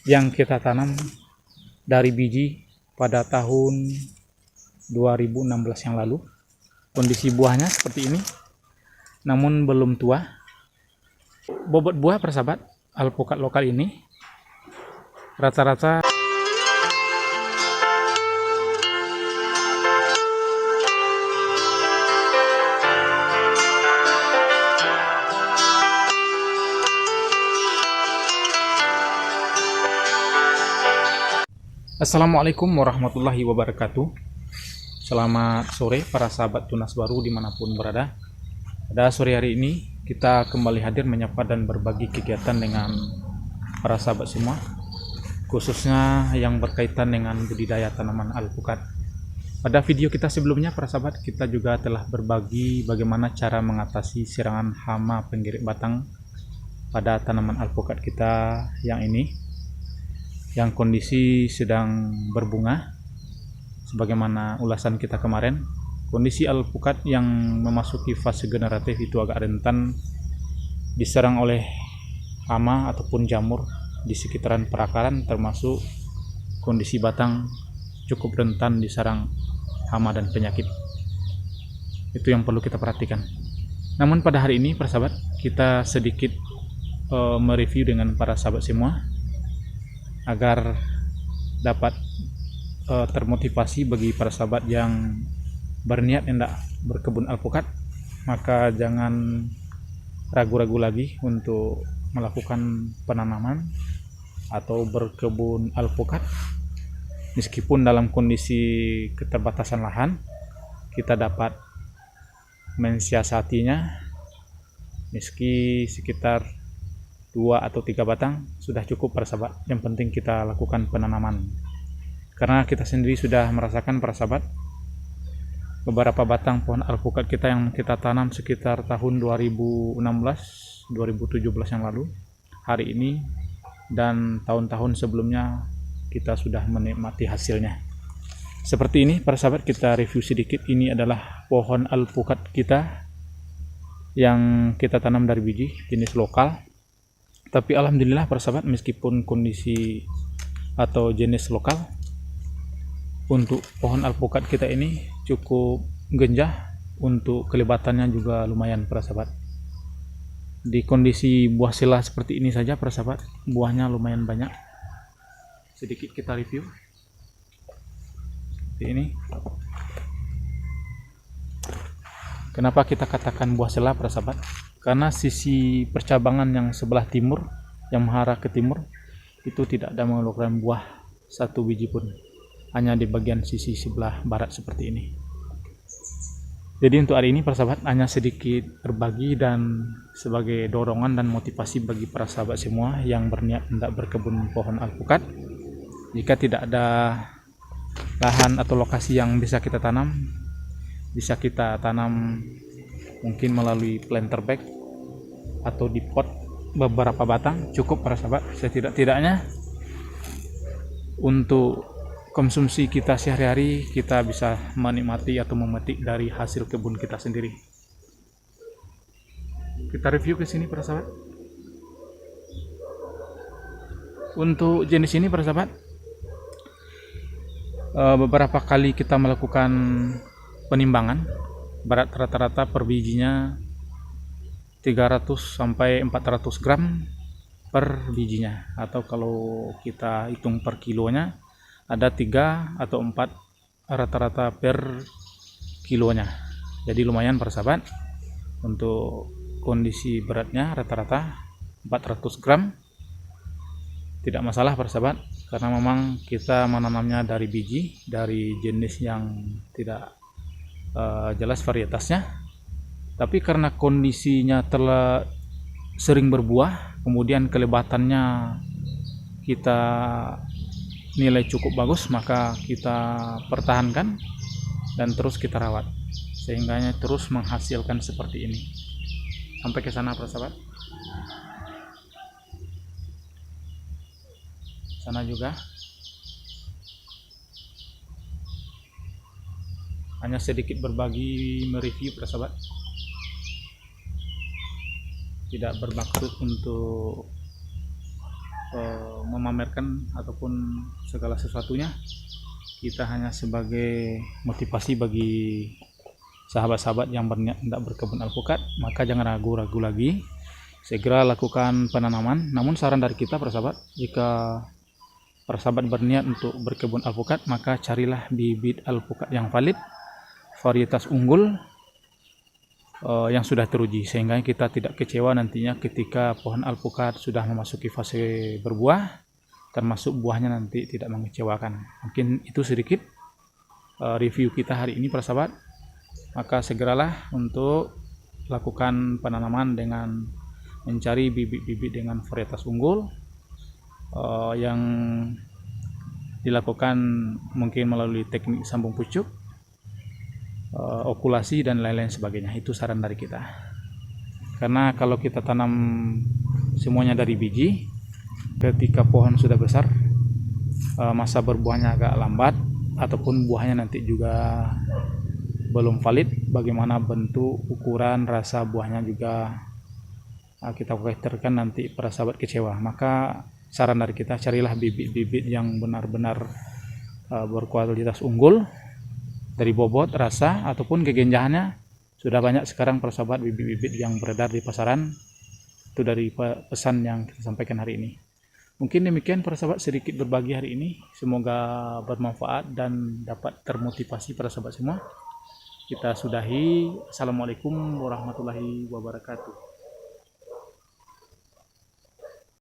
yang kita tanam dari biji pada tahun 2016 yang lalu. Kondisi buahnya seperti ini, namun belum tua. Bobot buah persahabat alpukat lokal ini rata-rata Assalamualaikum warahmatullahi wabarakatuh. Selamat sore para sahabat tunas baru dimanapun berada. Pada sore hari ini kita kembali hadir menyapa dan berbagi kegiatan dengan para sahabat semua, khususnya yang berkaitan dengan budidaya tanaman alpukat. Pada video kita sebelumnya para sahabat, kita juga telah berbagi bagaimana cara mengatasi serangan hama penggerik batang pada tanaman alpukat kita yang ini, yang kondisi sedang berbunga. Sebagaimana ulasan kita kemarin, kondisi alpukat yang memasuki fase generatif itu agak rentan diserang oleh hama ataupun jamur di sekitaran perakaran, termasuk kondisi batang cukup rentan diserang hama dan penyakit. Itu yang perlu kita perhatikan. Namun pada hari ini para sahabat, kita sedikit mereview dengan para sahabat semua agar dapat termotivasi bagi para sahabat yang berniat hendak berkebun alpukat. Maka jangan ragu-ragu lagi untuk melakukan penanaman atau berkebun alpukat. Meskipun dalam kondisi keterbatasan lahan, kita dapat mensiasatinya. Meski sekitar 2 atau 3 batang sudah cukup para sahabat. Yang penting kita lakukan penanaman, karena kita sendiri sudah merasakan para sahabat, beberapa batang pohon alpukat kita yang kita tanam sekitar tahun 2016-2017 yang lalu, hari ini dan tahun-tahun sebelumnya kita sudah menikmati hasilnya. Seperti ini para sahabat, kita review sedikit. Ini adalah pohon alpukat kita yang kita tanam dari biji jenis lokal. Tapi alhamdulillah para sahabat, meskipun kondisi atau jenis lokal, untuk pohon alpukat kita ini cukup genjah, untuk kelebatannya juga lumayan para sahabat. Di kondisi buah sela seperti ini saja para sahabat, buahnya lumayan banyak. Sedikit kita review seperti ini. Kenapa kita katakan buah sela para sahabat? Karena sisi percabangan yang sebelah timur, yang mengarah ke timur, itu tidak ada mengeluarkan buah satu biji pun, hanya di bagian sisi sebelah barat seperti ini. Jadi untuk hari ini para sahabat, hanya sedikit berbagi dan sebagai dorongan dan motivasi bagi para sahabat semua yang berniat hendak berkebun pohon alpukat. Jika tidak ada lahan atau lokasi yang bisa kita tanam, bisa kita tanam mungkin melalui planter bag atau di pot beberapa batang, cukup para sahabat. Setidak-tidaknya untuk konsumsi kita sehari-hari, kita bisa menikmati atau memetik dari hasil kebun kita sendiri. Kita review ke sini para sahabat. Untuk jenis ini para sahabat, beberapa kali kita melakukan penimbangan, berat rata-rata per bijinya 300 sampai 400 gram per bijinya, atau kalau kita hitung per kilonya ada 3 atau 4 rata-rata per kilonya. Jadi lumayan para sahabat. Untuk kondisi beratnya rata-rata 400 gram tidak masalah para sahabat, karena memang kita menanamnya dari biji, dari jenis yang tidak jelas varietasnya. Tapi karena kondisinya telah sering berbuah, kemudian kelebatannya kita nilai cukup bagus, maka kita pertahankan dan terus kita rawat sehingga terus menghasilkan seperti ini sampai ke sana para sahabat. Sana juga hanya sedikit berbagi, mereview para sahabat, tidak bermaksud untuk memamerkan ataupun segala sesuatunya. Kita hanya sebagai motivasi bagi sahabat-sahabat yang berniat hendak berkebun alpukat, maka jangan ragu-ragu lagi, segera lakukan penanaman. Namun saran dari kita para sahabat, jika para sahabat berniat untuk berkebun alpukat, maka carilah bibit alpukat yang valid, varietas unggul yang sudah teruji, sehingga kita tidak kecewa nantinya ketika pohon alpukat sudah memasuki fase berbuah, termasuk buahnya nanti tidak mengecewakan. Mungkin itu sedikit review kita hari ini para sahabat. Maka segeralah untuk lakukan penanaman dengan mencari bibit-bibit dengan varietas unggul yang dilakukan mungkin melalui teknik sambung pucuk, okulasi dan lain-lain sebagainya. Itu saran dari kita, karena kalau kita tanam semuanya dari biji, ketika pohon sudah besar, masa berbuahnya agak lambat, ataupun buahnya nanti juga belum valid, bagaimana bentuk, ukuran, rasa buahnya juga kita khawatirkan nanti para sahabat kecewa. Maka saran dari kita, carilah bibit-bibit yang benar-benar berkualitas unggul dari bobot, rasa, ataupun kegenjahannya. Sudah banyak sekarang para sahabat bibit-bibit yang beredar di pasaran. Itu dari pesan yang kita sampaikan hari ini. Mungkin demikian para sahabat, sedikit berbagi hari ini, semoga bermanfaat dan dapat termotivasi para sahabat semua. Kita sudahi. Assalamualaikum warahmatullahi wabarakatuh.